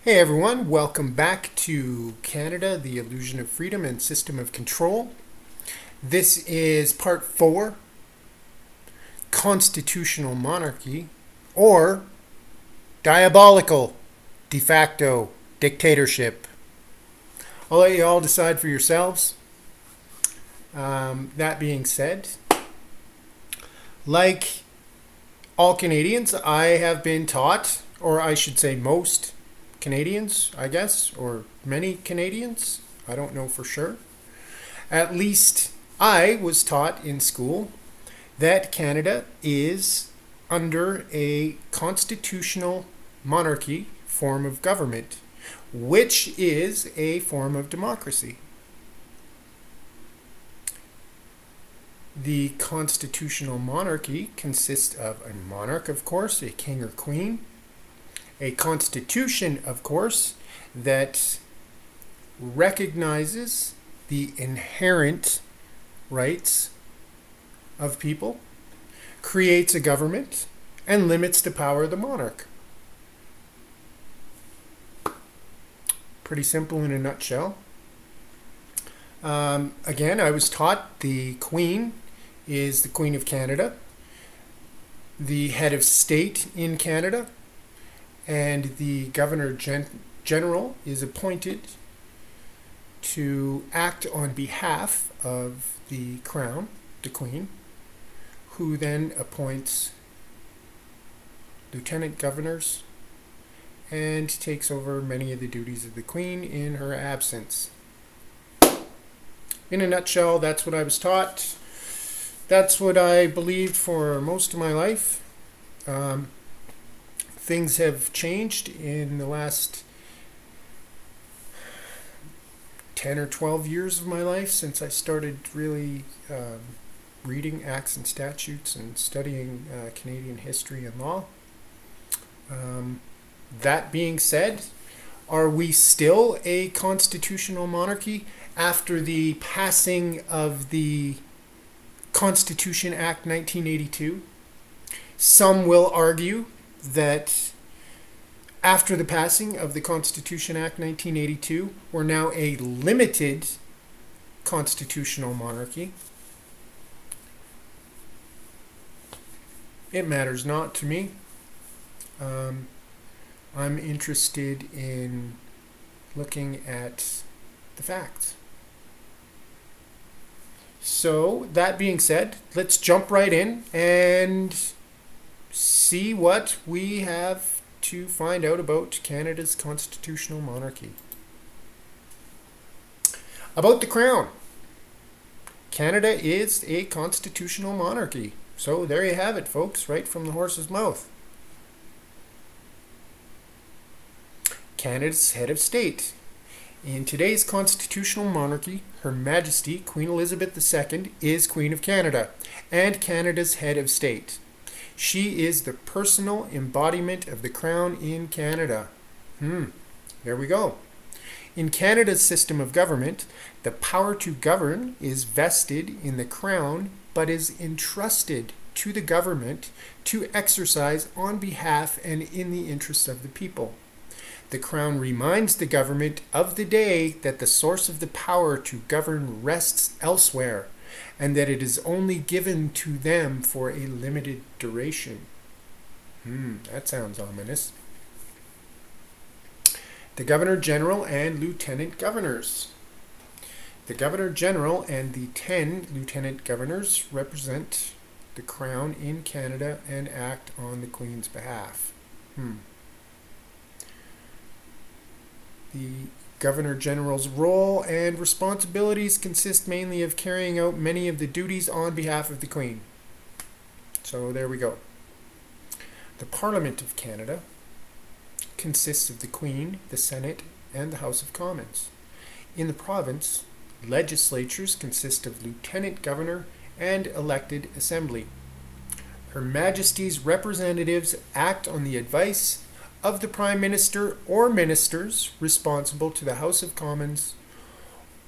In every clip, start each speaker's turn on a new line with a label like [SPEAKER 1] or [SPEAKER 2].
[SPEAKER 1] Hey everyone, welcome back to Canada, the Illusion of Freedom and System of Control. This is part 4, Constitutional Monarchy, or Diabolical de facto Dictatorship. I'll let you all decide for yourselves. That being said, like all Canadians, I have been taught, or I should say most Canadians, I guess, or many Canadians, I don't know for sure. At least I was taught in school that Canada is under a constitutional monarchy form of government, which is a form of democracy. The constitutional monarchy consists of a monarch, of course, a king or queen, a constitution, of course, that recognizes the inherent rights of people, creates a government, and limits the power of the monarch. Pretty simple in a nutshell. Again, I was taught the Queen is the Queen of Canada, the head of state in Canada, and the Governor General is appointed to act on behalf of the Crown, the Queen, who then appoints lieutenant governors and takes over many of the duties of the Queen in her absence. In a nutshell, that's what I was taught. That's what I believed for most of my life. Things have changed in the last 10 or 12 years of my life since I started really reading acts and statutes and studying Canadian history and law. That being said, are we still a constitutional monarchy after the passing of the Constitution Act 1982? Some will argue that after the passing of the Constitution Act 1982, we're now a limited constitutional monarchy. It matters not to me. I'm interested in looking at the facts. So, that being said, let's jump right in and see what we have to find out about Canada's constitutional monarchy. About the Crown. Canada is a constitutional monarchy. So there you have it, folks, right from the horse's mouth. Canada's head of state. In today's constitutional monarchy, Her Majesty Queen Elizabeth II is Queen of Canada and Canada's head of state. She is the personal embodiment of the Crown in Canada. There we go. In Canada's system of government, the power to govern is vested in the Crown, but is entrusted to the government to exercise on behalf and in the interests of the people. The Crown reminds the government of the day that the source of the power to govern rests elsewhere, and that it is only given to them for a limited duration. That sounds ominous. The Governor General and Lieutenant Governors. The Governor General and the 10 Lieutenant Governors represent the Crown in Canada and act on the Queen's behalf. The Governor General's role and responsibilities consist mainly of carrying out many of the duties on behalf of the Queen. So there we go. The Parliament of Canada consists of the Queen, the Senate, and the House of Commons. In the province, legislatures consist of Lieutenant Governor and elected Assembly. Her Majesty's representatives act on the advice of the Prime Minister or ministers responsible to the House of Commons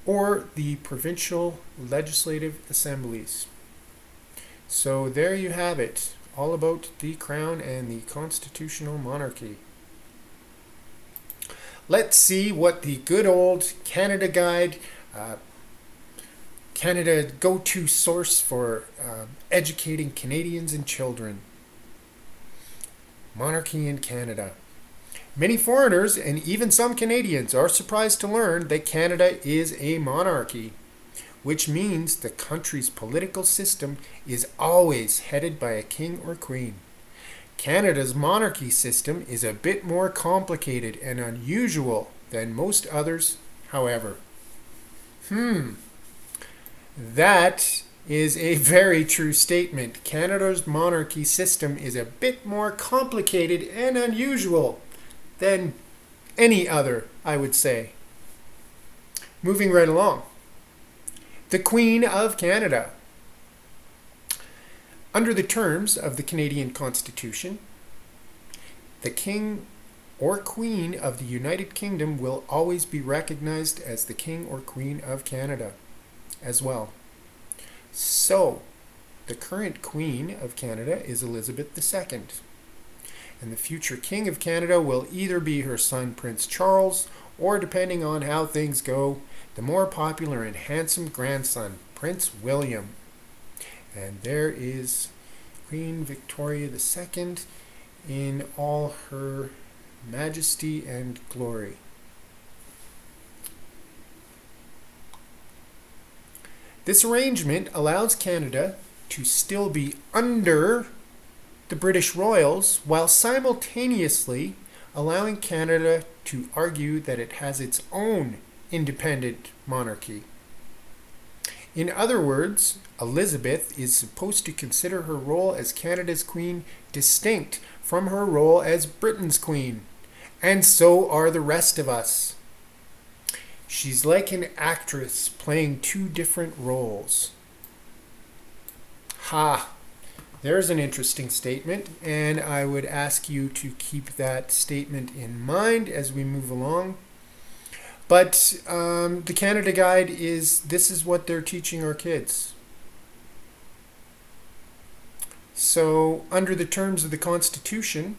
[SPEAKER 1] or the provincial legislative assemblies. So there you have it, all about the Crown and the constitutional monarchy. let's see what the good old Canada Guide, Canada go-to source for educating Canadians and children. Monarchy in Canada. Many foreigners and even some Canadians are surprised to learn that Canada is a monarchy, which means the country's political system is always headed by a king or queen. Canada's monarchy system is a bit more complicated and unusual than most others, however. That is a very true statement. Canada's monarchy system is a bit more complicated and unusual than any other, I would say. Moving right along. The Queen of Canada. Under the terms of the Canadian Constitution, the King or Queen of the United Kingdom will always be recognized as the King or Queen of Canada as well. So, the current Queen of Canada is Elizabeth II, and the future King of Canada will either be her son Prince Charles, or depending on how things go, the more popular and handsome grandson, Prince William. And there is Queen Victoria II in all her majesty and glory. This arrangement allows Canada to still be under the British Royals while simultaneously allowing Canada to argue that it has its own independent monarchy. In other words, Elizabeth is supposed to consider her role as Canada's queen distinct from her role as Britain's queen, and so are the rest of us. She's like an actress playing two different roles. There's an interesting statement, and I would ask you to keep that statement in mind as we move along. But the Canada Guide this is what they're teaching our kids. So, under the terms of the Constitution,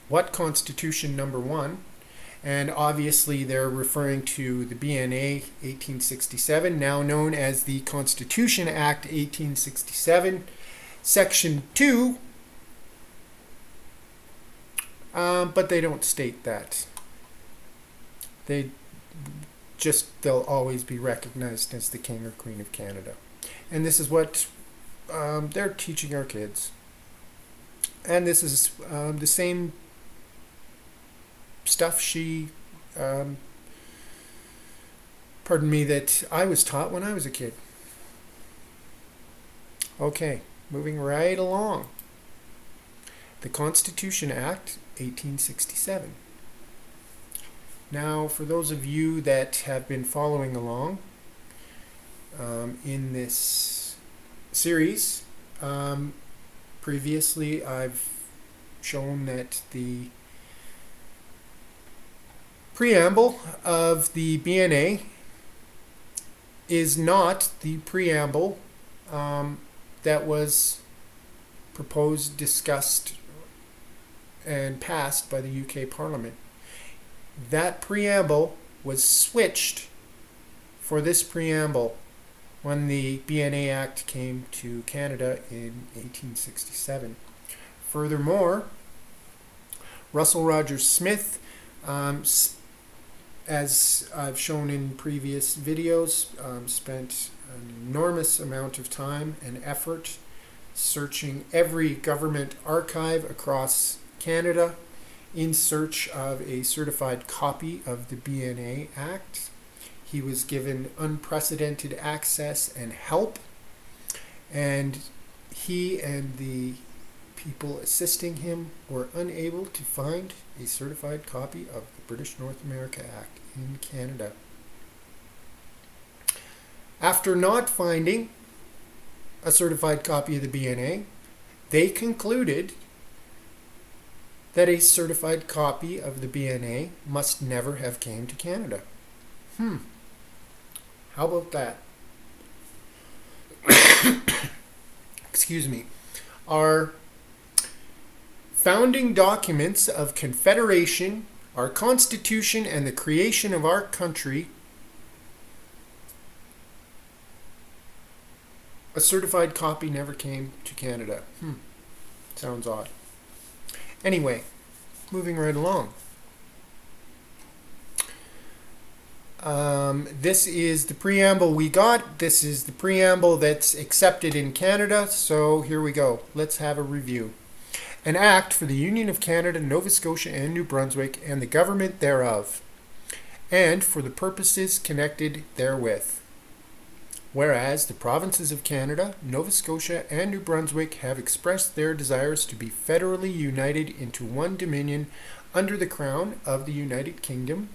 [SPEAKER 1] what Constitution number 1? And obviously they're referring to the BNA 1867, now known as the Constitution Act 1867, Section 2, but they don't state that. They'll always be recognized as the King or Queen of Canada. And this is what they're teaching our kids. And this is the same stuff that I was taught when I was a kid. Okay, moving right along. The Constitution Act, 1867. Now, for those of you that have been following along in this series, previously I've shown that the preamble of the BNA is not the preamble that was proposed, discussed, and passed by the UK Parliament. That preamble was switched for this preamble when the BNA Act came to Canada in 1867. Furthermore, Russell Rogers Smith, as I've shown in previous videos, spent an enormous amount of time and effort searching every government archive across Canada in search of a certified copy of the BNA Act. He was given unprecedented access and help, and he and the people assisting him were unable to find a certified copy of the British North America Act in Canada. After not finding a certified copy of the BNA, they concluded that a certified copy of the BNA must never have came to Canada. How about that? Excuse me. Our founding documents of Confederation Our Constitution and the creation of our country, a certified copy never came to Canada. Sounds odd. Anyway, moving right along. This is the preamble we got. This is the preamble that's accepted in Canada. So here we go. Let's have a review. An act for the Union of Canada, Nova Scotia, and New Brunswick, and the government thereof, and for the purposes connected therewith. Whereas the provinces of Canada, Nova Scotia, and New Brunswick have expressed their desires to be federally united into one Dominion under the Crown of the United Kingdom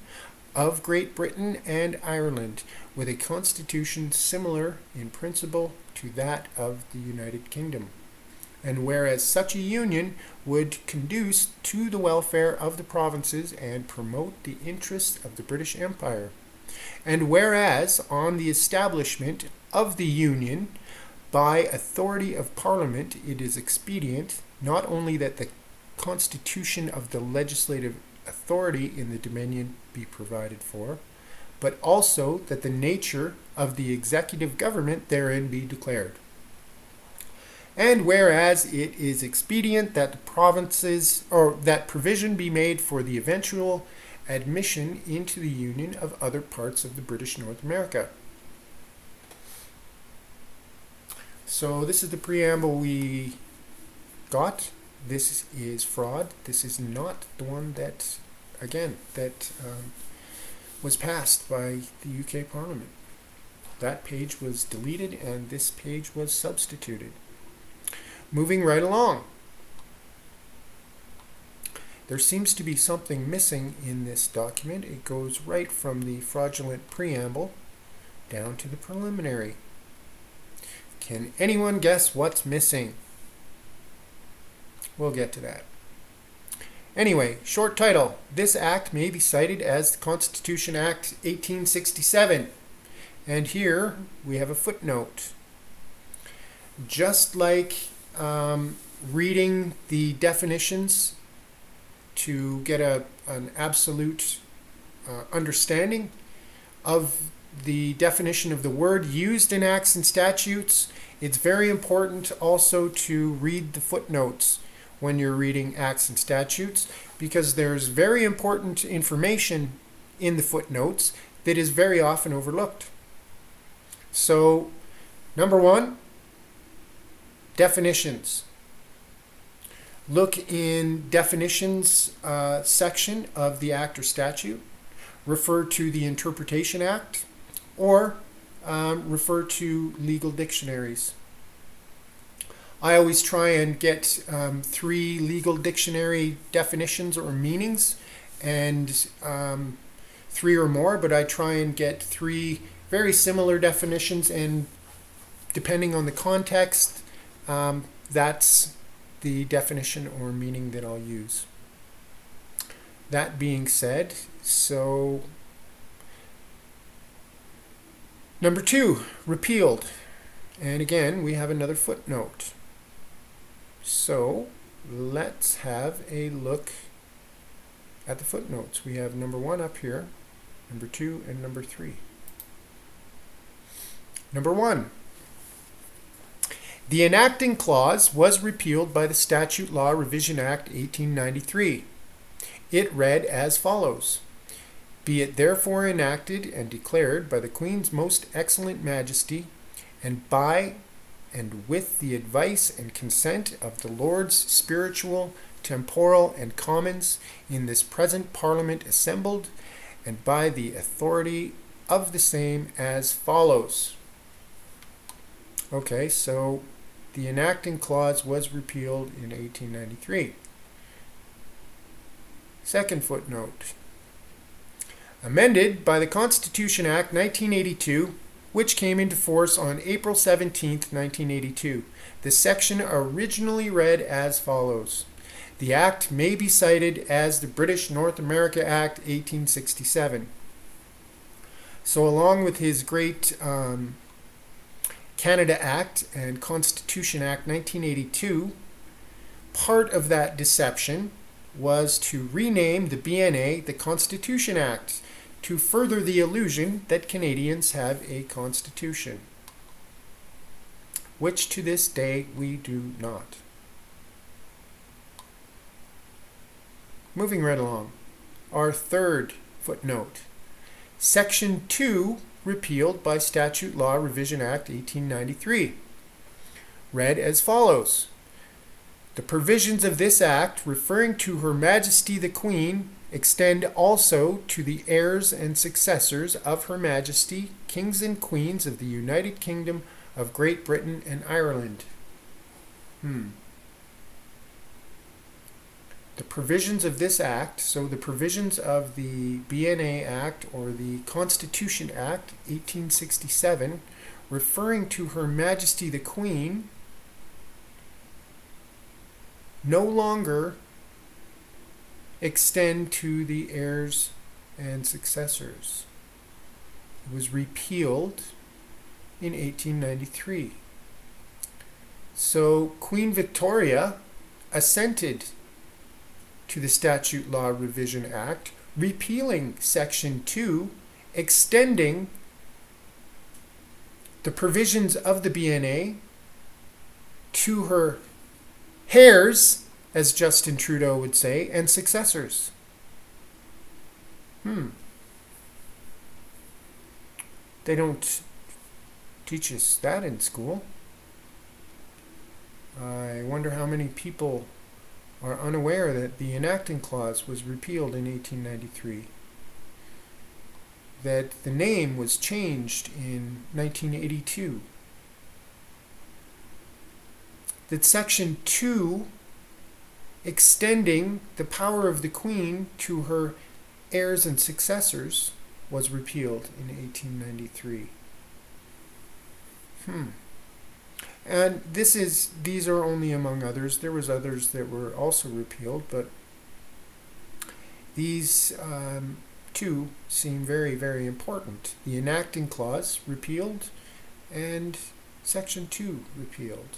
[SPEAKER 1] of Great Britain and Ireland, with a constitution similar in principle to that of the United Kingdom. And whereas such a union would conduce to the welfare of the provinces and promote the interests of the British Empire. And whereas on the establishment of the Union by authority of Parliament, it is expedient not only that the constitution of the legislative authority in the Dominion be provided for, but also that the nature of the executive government therein be declared. And whereas it is expedient that the provinces, or that provision be made for the eventual admission into the Union of other parts of the British North America. So this is the preamble we got. This is fraud. This is not the one that, again, was passed by the UK Parliament. That page was deleted and this page was substituted. Moving right along. There seems to be something missing in this document. It goes right from the fraudulent preamble down to the preliminary. Can anyone guess what's missing? We'll get to that. Anyway, short title. This act may be cited as the Constitution Act 1867. And here we have a footnote. Just like reading the definitions to get an absolute understanding of the definition of the word used in acts and statutes, it's very important also to read the footnotes when you're reading acts and statutes, because there's very important information in the footnotes that is very often overlooked. So, number one, definitions. Look in definitions section of the act or statute. Refer to the Interpretation Act or refer to legal dictionaries. I always try and get 3 legal dictionary definitions or meanings and 3 or more, but I try and get 3 very similar definitions, and depending on the context, that's the definition or meaning that I'll use. That being said, so number 2, repealed. And again, we have another footnote. So let's have a look at the footnotes. We have number 1 up here, number 2, and number 3. Number 1. The enacting clause was repealed by the Statute Law Revision Act 1893. It read as follows: Be it therefore enacted and declared by the Queen's most excellent Majesty, and by and with the advice and consent of the Lords Spiritual, Temporal, and Commons in this present Parliament assembled, and by the authority of the same as follows. Okay, so the enacting clause was repealed in 1893. Second footnote. Amended by the Constitution Act 1982, which came into force on April 17, 1982. The section originally read as follows: The Act may be cited as the British North America Act 1867. So along with his great Canada Act and Constitution Act 1982, part of that deception was to rename the BNA the Constitution Act to further the illusion that Canadians have a constitution, which to this day we do not. Moving right along, our third footnote. Section 2, repealed by Statute Law Revision Act 1893, read as follows. The provisions of this act, referring to Her Majesty the Queen, extend also to the heirs and successors of Her Majesty, Kings and Queens of the United Kingdom of Great Britain and Ireland. The provisions of this act, so the provisions of the BNA Act or the Constitution Act 1867, referring to Her Majesty the Queen, no longer extend to the heirs and successors. It was repealed in 1893. So Queen Victoria assented to the Statute Law Revision Act, repealing Section 2, extending the provisions of the BNA to her heirs, as Justin Trudeau would say, and successors. They don't teach us that in school. I wonder how many people are unaware that the enacting clause was repealed in 1893, that the name was changed in 1982, that Section 2, extending the power of the Queen to her heirs and successors, was repealed in 1893. And these are only among others. There was others that were also repealed, but these two seem very, very important. The enacting clause repealed and Section 2 repealed.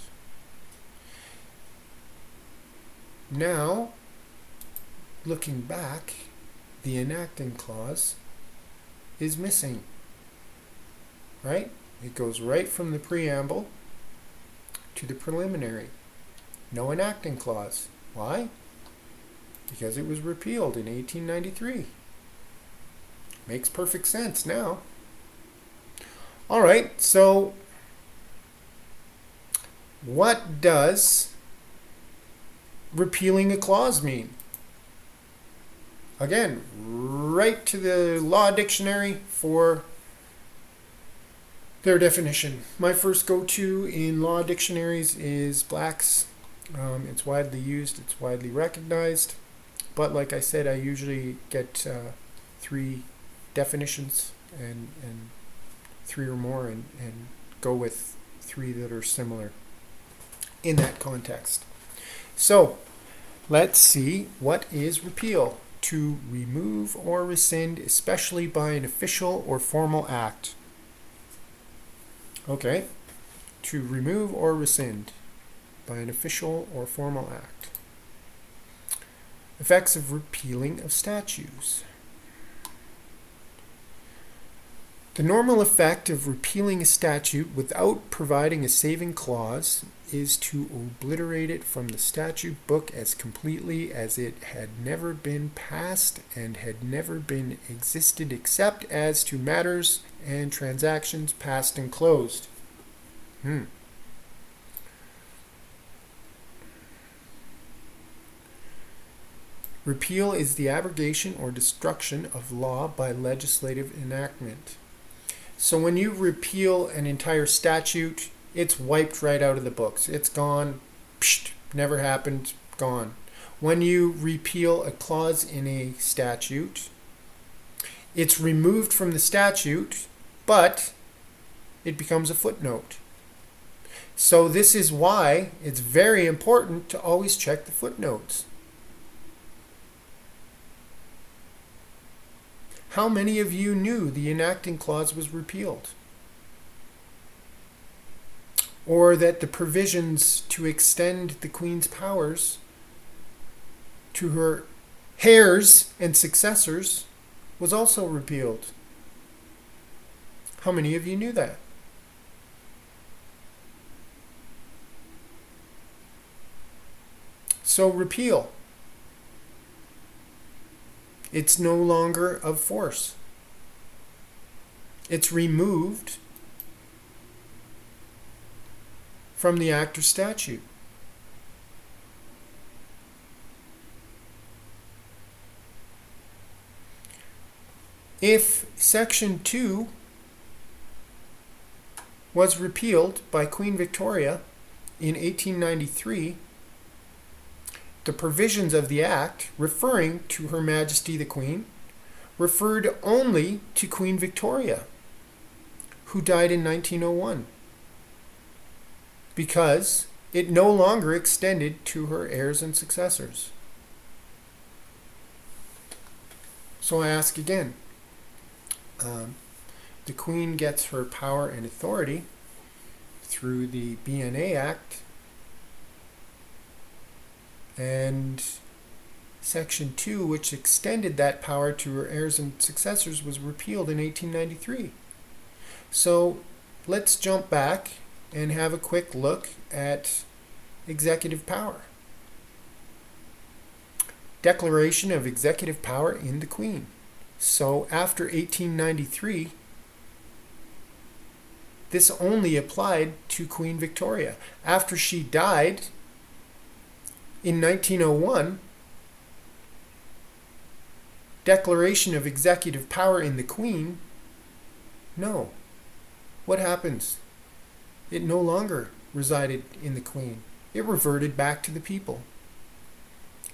[SPEAKER 1] Now, looking back, the enacting clause is missing, right? It goes right from the preamble to the preliminary. No enacting clause. Why? Because it was repealed in 1893. Makes perfect sense now. All right, so what does repealing a clause mean? Again, right to the law dictionary for their definition. My first go-to in law dictionaries is Black's. It's widely used, it's widely recognized, but like I said, I usually get 3 definitions and 3 or more and go with 3 that are similar in that context. So let's see, what is repeal? To remove or rescind, especially by an official or formal act. Okay, to remove or rescind by an official or formal act. Effects of repealing of statutes. The normal effect of repealing a statute without providing a saving clause is to obliterate it from the statute book as completely as it had never been passed and had never been existed except as to matters and transactions past and closed. Repeal is the abrogation or destruction of law by legislative enactment. So when you repeal an entire statute, it's wiped right out of the books. It's gone, never happened, gone. When you repeal a clause in a statute, it's removed from the statute, but it becomes a footnote. So this is why it's very important to always check the footnotes. How many of you knew the enacting clause was repealed? Or that the provisions to extend the Queen's powers to her heirs and successors was also repealed. How many of you knew that? So repeal. It's no longer of force. It's removed from the act or statute. If Section 2 was repealed by Queen Victoria in 1893, the provisions of the Act referring to Her Majesty the Queen referred only to Queen Victoria, who died in 1901, because it no longer extended to her heirs and successors. So I ask again, the Queen gets her power and authority through the BNA Act, and Section 2, which extended that power to her heirs and successors, was repealed in 1893. So let's jump back and have a quick look at executive power. Declaration of executive power in the Queen. So after 1893, this only applied to Queen Victoria. After she died in 1901, declaration of executive power in the Queen, no. What happens? It no longer resided in the Queen. It reverted back to the people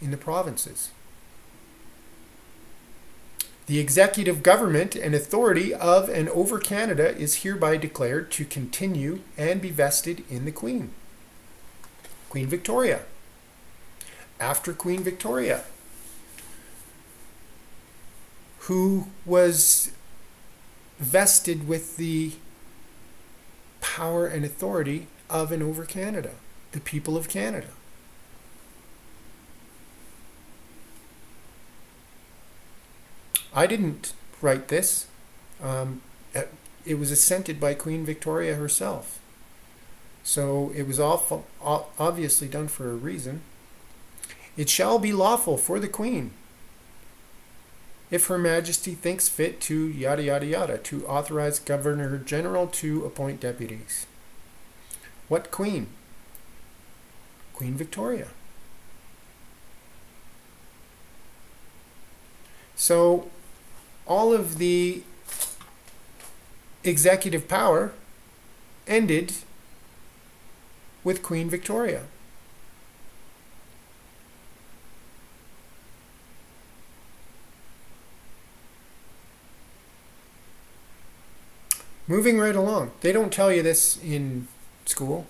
[SPEAKER 1] in the provinces. The executive government and authority of and over Canada is hereby declared to continue and be vested in the Queen. Queen Victoria. After Queen Victoria, who was vested with the power and authority of and over Canada, the people of Canada. I didn't write this. It was assented by Queen Victoria herself. So it was obviously done for a reason. It shall be lawful for the Queen, if Her Majesty thinks fit to yada yada yada, to authorize Governor General to appoint deputies. What Queen? Queen Victoria. So all of the executive power ended with Queen Victoria. Moving right along. They don't tell you this in school.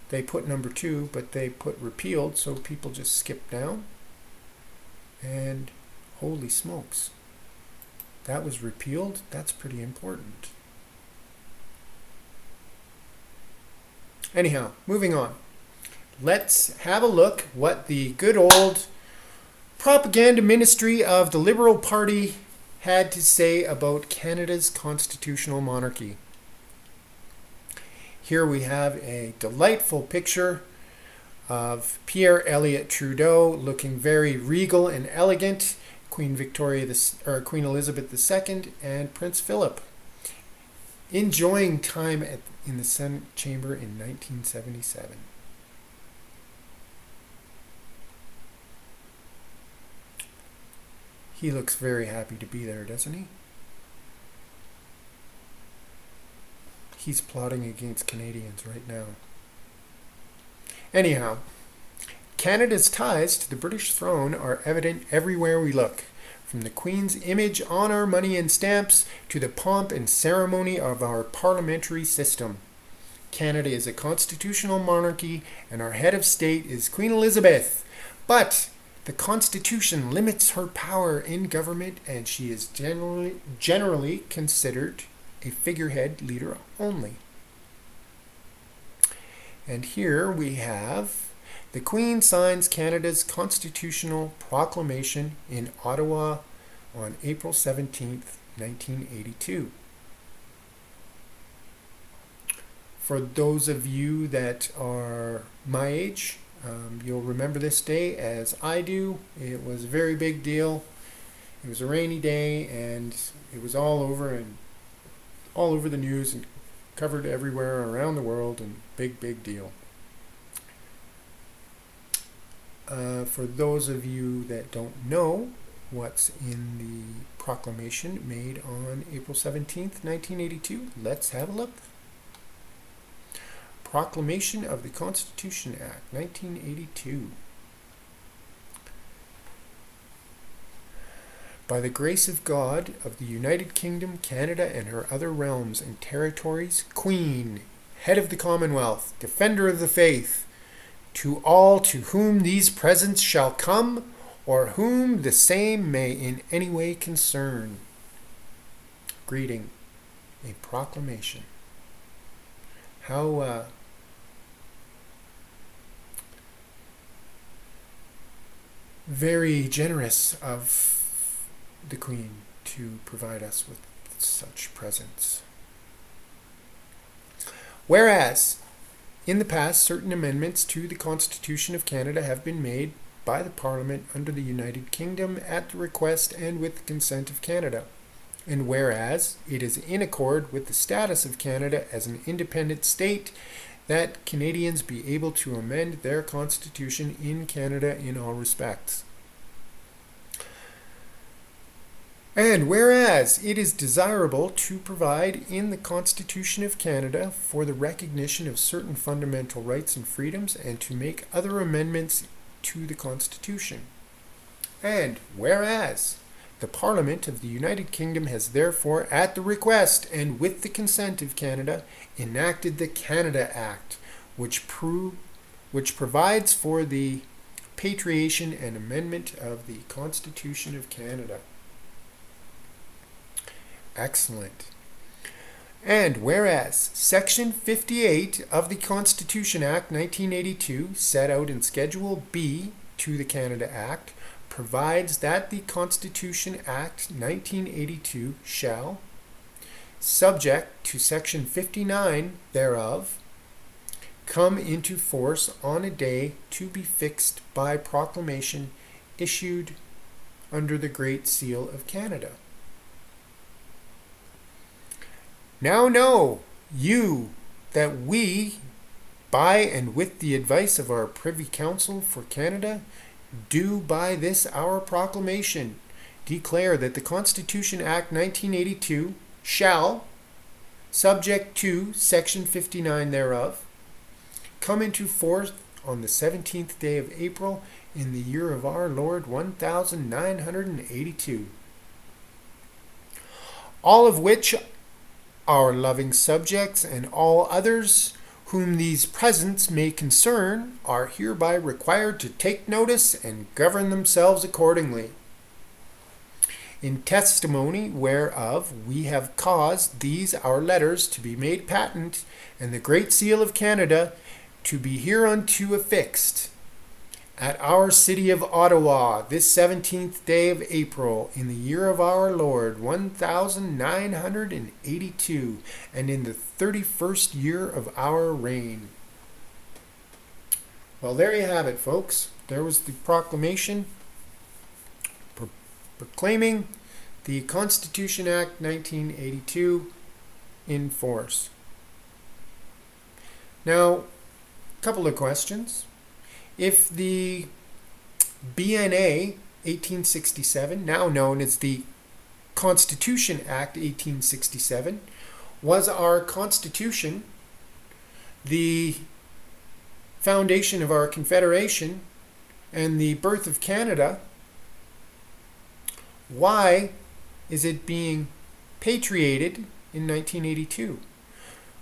[SPEAKER 1] They put number 2, but they put repealed, so people just skip down. And holy smokes, that was repealed? That's pretty important. Anyhow, moving on. Let's have a look what the good old propaganda ministry of the Liberal Party had to say about Canada's constitutional monarchy. Here we have a delightful picture of Pierre Elliott Trudeau looking very regal and elegant, Queen Elizabeth II and Prince Philip enjoying time in the Senate chamber in 1977. He looks very happy to be there, doesn't he? He's plotting against Canadians right now. Anyhow, Canada's ties to the British throne are evident everywhere we look, from the Queen's image on our money and stamps to the pomp and ceremony of our parliamentary system. Canada is a constitutional monarchy, and our head of state is Queen Elizabeth. But the Constitution limits her power in government, and she is generally considered a figurehead leader only. And here we have The Queen signs Canada's constitutional proclamation in Ottawa on April 17th, 1982. For those of you that are my age, you'll remember this day as I do. It was a very big deal. It was a rainy day, and it was all over the news and covered everywhere around the world, and big deal. For those of you that don't know what's in the proclamation made on April 17th, 1982, let's have a look. Proclamation of the Constitution Act, 1982. By the grace of God, of the United Kingdom, Canada, and her other realms and territories, Queen, head of the Commonwealth, defender of the faith, to all to whom these presents shall come, or whom the same may in any way concern. Greeting, a proclamation. How very generous of the Queen to provide us with such presents. Whereas, in the past, certain amendments to the Constitution of Canada have been made by the Parliament under the United Kingdom at the request and with the consent of Canada. And whereas it is in accord with the status of Canada as an independent state that Canadians be able to amend their Constitution in Canada in all respects. And whereas it is desirable to provide in the Constitution of Canada for the recognition of certain fundamental rights and freedoms, and to make other amendments to the Constitution. And whereas the Parliament of the United Kingdom has therefore, at the request and with the consent of Canada, enacted the Canada Act, which provides for the patriation and amendment of the Constitution of Canada. Excellent. And whereas Section 58 of the Constitution Act 1982, set out in Schedule B to the Canada Act, provides that the Constitution Act 1982 shall, subject to Section 59 thereof, come into force on a day to be fixed by proclamation issued under the Great Seal of Canada. Now know you that we, by and with the advice of our Privy Council for Canada, do by this our proclamation declare that the Constitution Act 1982 shall, subject to Section 59 thereof, come into force on the 17th day of April in the year of our Lord 1982. All of which our loving subjects and all others whom these presents may concern are hereby required to take notice and govern themselves accordingly. In testimony whereof we have caused these our letters to be made patent, and the Great Seal of Canada to be hereunto affixed, at our city of Ottawa, this 17th day of April, in the year of our Lord 1982, and in the 31st year of our reign. Well, there you have it, folks. There was the proclamation proclaiming the Constitution Act 1982 in force. Now, a couple of questions. If the BNA 1867, now known as the Constitution Act 1867, was our Constitution, the foundation of our Confederation, and the birth of Canada, why is it being patriated in 1982?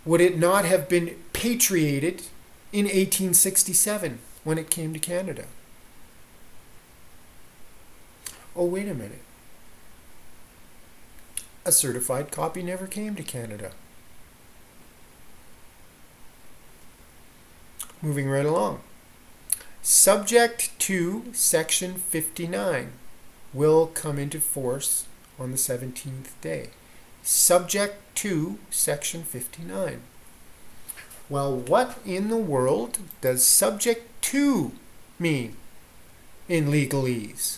[SPEAKER 1] Would it not have been patriated in 1867 when it came to Canada? Oh, wait a minute. A certified copy never came to Canada. Moving right along. Subject to Section 59 will come into force on the 17th day. Subject to Section 59. Well, what in the world does subject to mean in legalese?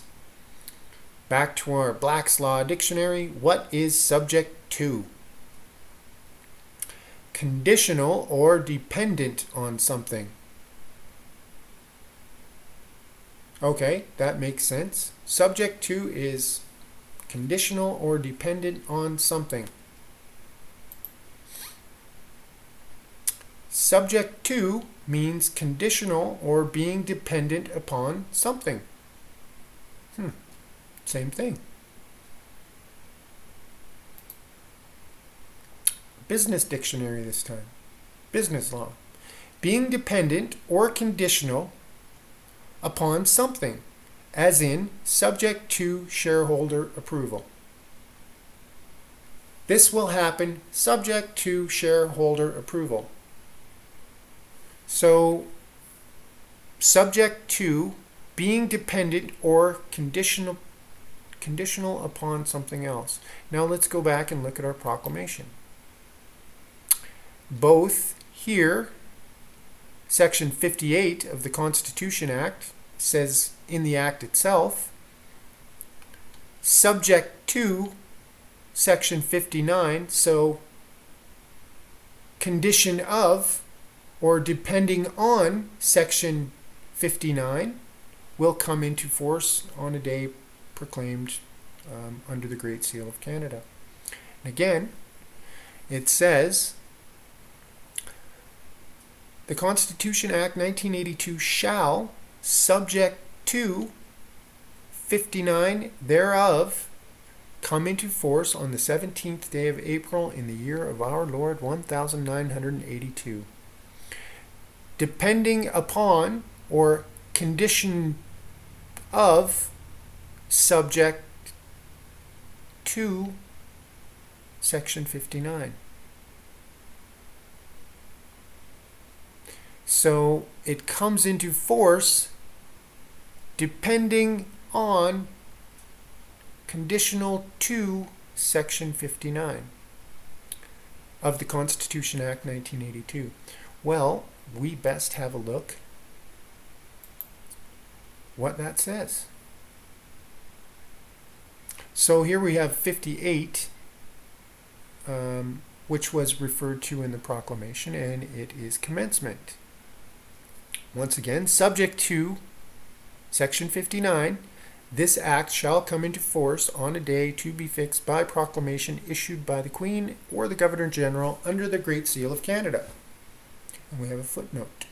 [SPEAKER 1] Back to our Black's Law Dictionary, what is subject to? Conditional or dependent on something. Okay, that makes sense. Subject to is conditional or dependent on something. Subject to means conditional or being dependent upon something. Same thing. Business dictionary this time. Business law. Being dependent or conditional upon something, as in subject to shareholder approval. This will happen subject to shareholder approval. So, subject to being dependent or conditional upon something else. Now let's go back and look at our proclamation. Both here, Section 58 of the Constitution Act says in the Act itself, subject to Section 59, so condition of or depending on Section 59 will come into force on a day proclaimed under the Great Seal of Canada. And again, it says, the Constitution Act 1982 shall, subject to 59 thereof, come into force on the 17th day of April in the year of our Lord 1982. Depending upon or condition of subject to Section 59. So it comes into force depending on conditional to Section 59 of the Constitution Act 1982. Well, we best have a look what that says. So here we have 58, which was referred to in the proclamation, and it is commencement. Once again, subject to Section 59, this act shall come into force on a day to be fixed by proclamation issued by the Queen or the Governor General under the Great Seal of Canada. And we have a footnote.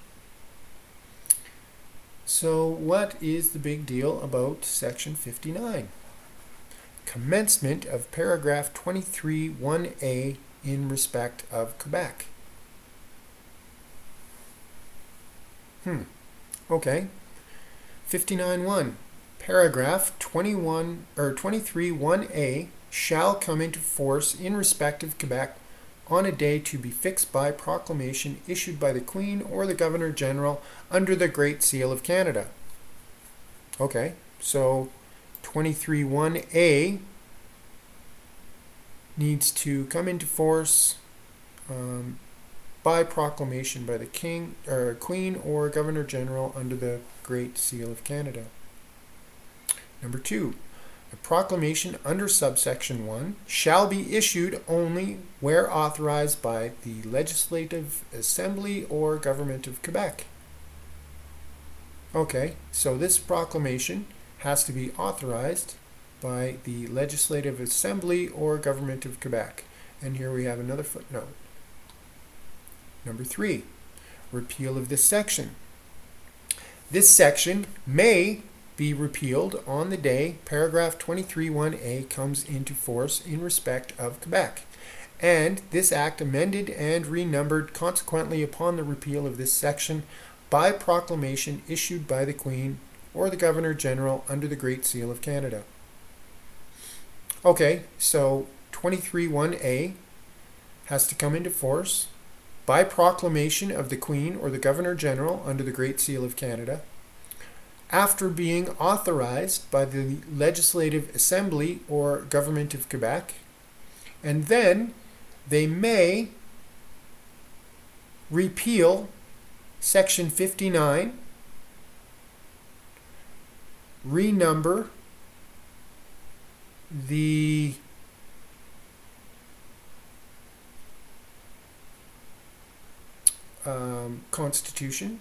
[SPEAKER 1] So what is the big deal about Section 59? Commencement of paragraph 23(1)(a) in respect of Quebec. Okay. 59(1). Paragraph 23(1)(a) shall come into force in respect of Quebec on a day to be fixed by proclamation issued by the Queen or the Governor General under the Great Seal of Canada. Okay, so 23(1)(a) needs to come into force by proclamation by the King or Queen or Governor General under the Great Seal of Canada. Number 2, a proclamation under subsection 1 shall be issued only where authorized by the Legislative Assembly or Government of Quebec. Okay, so this proclamation has to be authorized by the Legislative Assembly or Government of Quebec. And here we have another footnote. Number 3, repeal of this section. This section may be repealed on the day paragraph 23(1)(a) comes into force in respect of Quebec, and this act amended and renumbered consequently upon the repeal of this section by proclamation issued by the Queen or the Governor General under the Great Seal of Canada. Okay, so 23(1)(a) has to come into force by proclamation of the Queen or the Governor General under the Great Seal of Canada. after being authorized by the Legislative Assembly or Government of Quebec, and then they may repeal Section 59, renumber the Constitution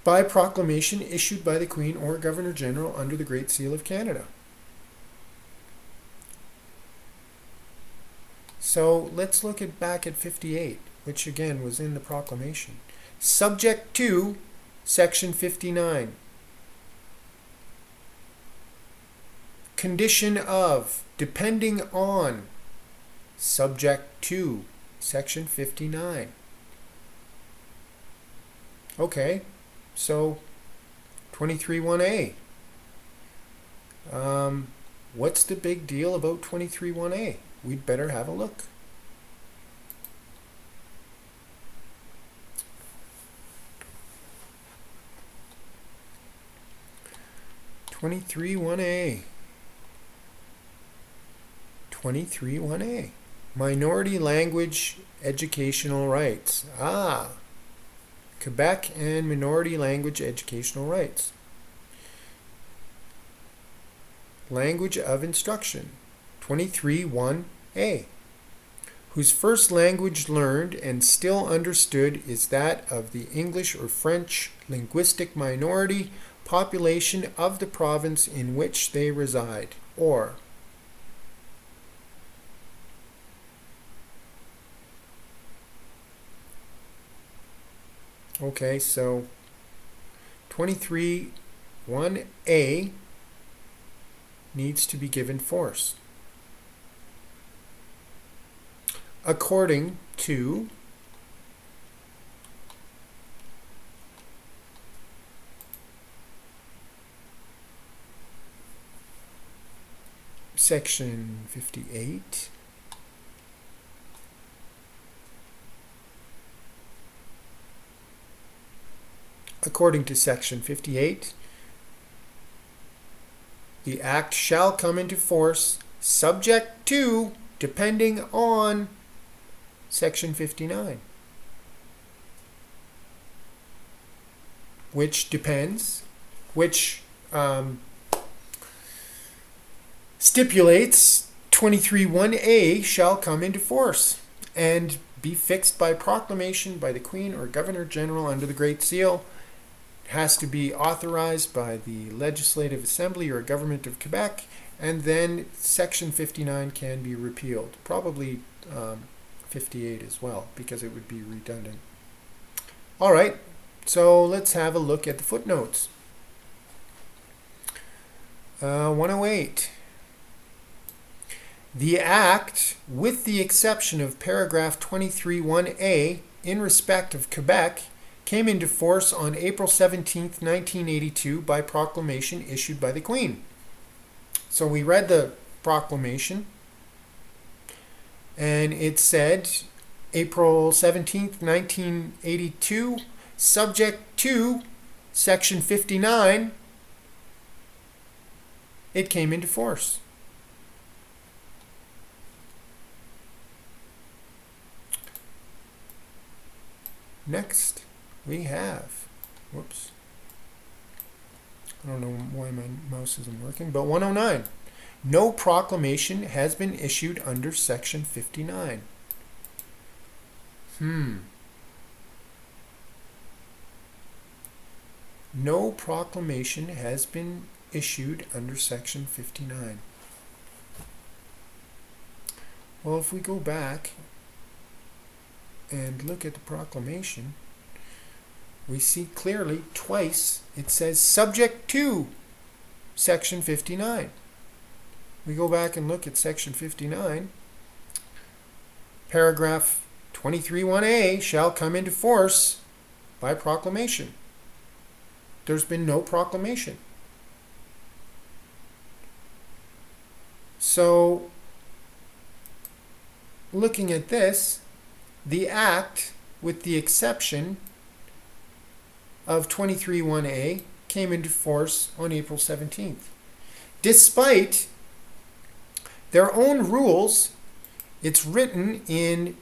[SPEAKER 1] by proclamation issued by the Queen or Governor General under the Great Seal of Canada. So let's look back at 58, which again was in the proclamation. Subject to Section 59. Condition of, depending on, subject to Section 59. Okay, so 23(1)(a). What's the big deal about 23(1)(a)? We'd better have a look. (23)(1)(a). 23(1)(a). Minority language educational rights. Quebec and minority language educational rights. Language of instruction. 23(1)(a). Whose first language learned and still understood is that of the English or French linguistic minority population of the province in which they reside, or okay, so 23(1)(a) needs to be given force. According to Section 58, according to Section 58, the Act shall come into force subject to, depending on, Section 59, which stipulates 23(1)(a) shall come into force and be fixed by proclamation by the Queen or Governor General under the Great Seal. It has to be authorized by the Legislative Assembly or Government of Quebec, and then Section 59 can be repealed. Probably 58 as well, because it would be redundant. All right, so let's have a look at the footnotes. 108. The Act, with the exception of paragraph 23(1)(a), in respect of Quebec, came into force on April 17, 1982 by proclamation issued by the Queen. So we read the proclamation, and it said April 17, 1982, subject to Section 59, it came into force. Next, we have, whoops, I don't know why my mouse isn't working, but 109. No proclamation has been issued under Section 59. No proclamation has been issued under Section 59. Well, if we go back and look at the proclamation, we see clearly twice it says subject to Section 59. We go back and look at Section 59. Paragraph 23(1)(a) shall come into force by proclamation. There's been no proclamation. So, looking at this, the Act, with the exception of 23(1)(a) came into force on April 17th. Despite their own rules, it's written in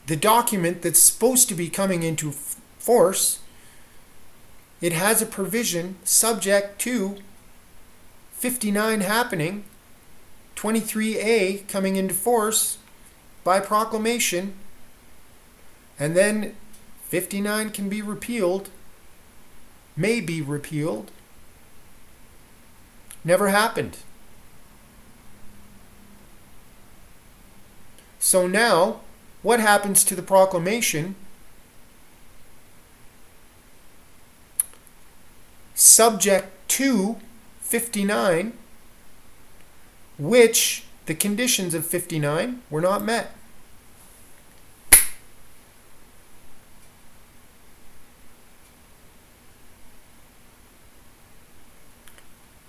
[SPEAKER 1] the document that's supposed to be coming into force. It has a provision subject to 59 happening, 23(a) coming into force by proclamation, and then 59 can be repealed, may be repealed. Never happened. So now, what happens to the proclamation? Subject to 59, which the conditions of 59 were not met.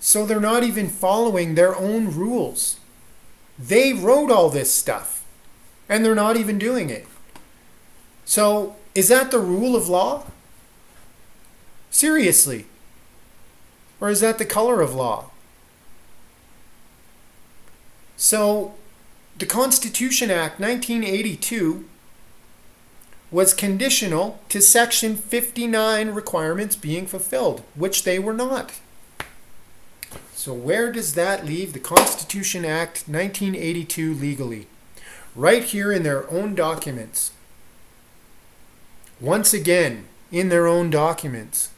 [SPEAKER 1] So they're not even following their own rules. They wrote all this stuff, and they're not even doing it. So is that the rule of law? Seriously? Or is that the color of law? So the Constitution Act 1982 was conditional to Section 59 requirements being fulfilled, which they were not. So where does that leave the Constitution Act 1982 legally? Right here in their own documents. Once again, in their own documents.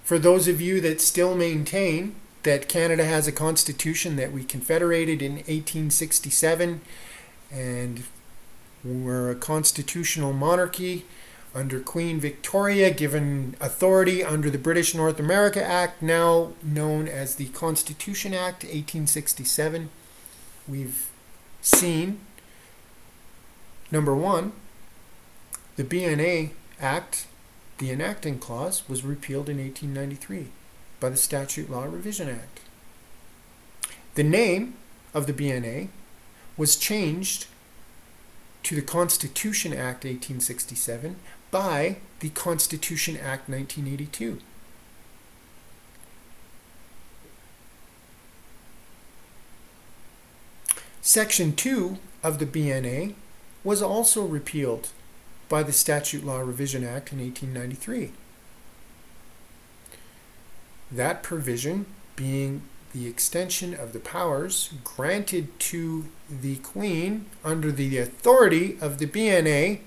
[SPEAKER 1] For those of you that still maintain that Canada has a constitution, that we confederated in 1867 and we're a constitutional monarchy under Queen Victoria, given authority under the British North America Act, now known as the Constitution Act 1867, we've seen, number one, the BNA Act, the enacting clause, was repealed in 1893 by the Statute Law Revision Act. The name of the BNA was changed to the Constitution Act 1867 by the Constitution Act 1982. Section 2 of the BNA was also repealed by the Statute Law Revision Act in 1893. That provision being the extension of the powers granted to the Queen under the authority of the BNA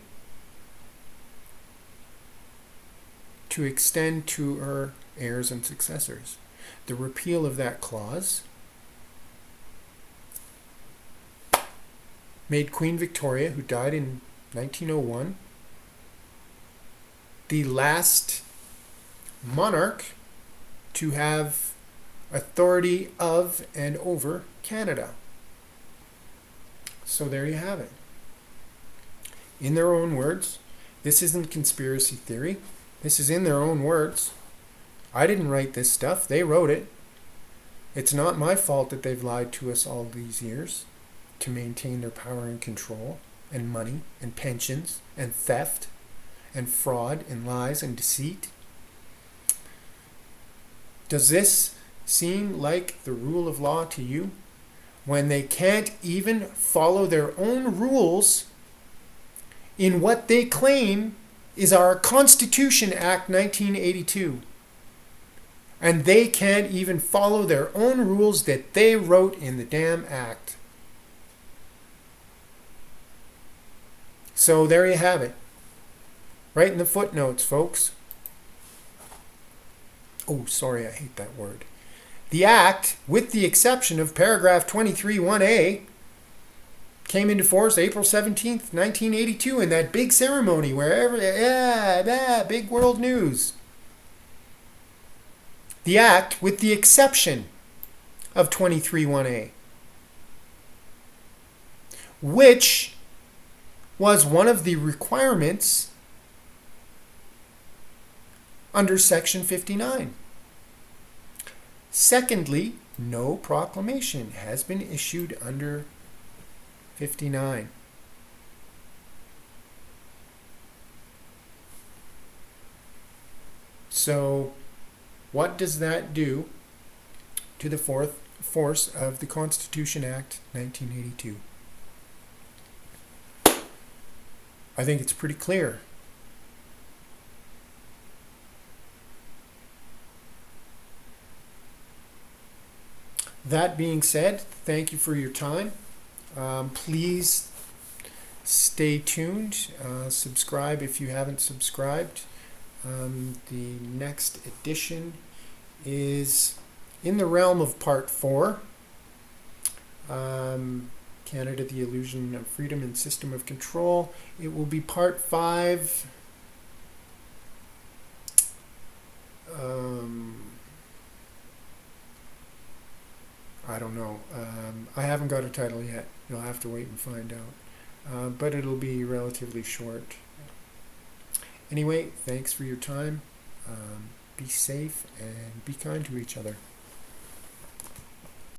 [SPEAKER 1] to extend to her heirs and successors. The repeal of that clause made Queen Victoria, who died in 1901, the last monarch to have authority of and over Canada. So there you have it. In their own words, this isn't conspiracy theory. This is in their own words. I didn't write this stuff. They wrote it. It's not my fault that they've lied to us all these years to maintain their power and control and money and pensions and theft and fraud and lies and deceit. Does this seem like the rule of law to you? When they can't even follow their own rules in what they claim is our Constitution Act 1982. And they can't even follow their own rules that they wrote in the damn act. So there you have it. Right in the footnotes, folks. Oh, sorry, I hate that word. The Act, with the exception of paragraph 23(1)(a), came into force April 17th, 1982, in that big ceremony where big world news. The Act, with the exception of 23(1)(a), which was one of the requirements under Section 59. Secondly, no proclamation has been issued under 59. So what does that do to the fourth force of the Constitution Act 1982? I think it's pretty clear. That being said, thank you for your time. Please stay tuned. Subscribe if you haven't subscribed. The next edition is in the realm of Part 4. Canada, the Illusion of Freedom and System of Control. It will be Part 5. I don't know. I haven't got a title yet. You'll have to wait and find out. But it'll be relatively short. Anyway, thanks for your time. Be safe and be kind to each other.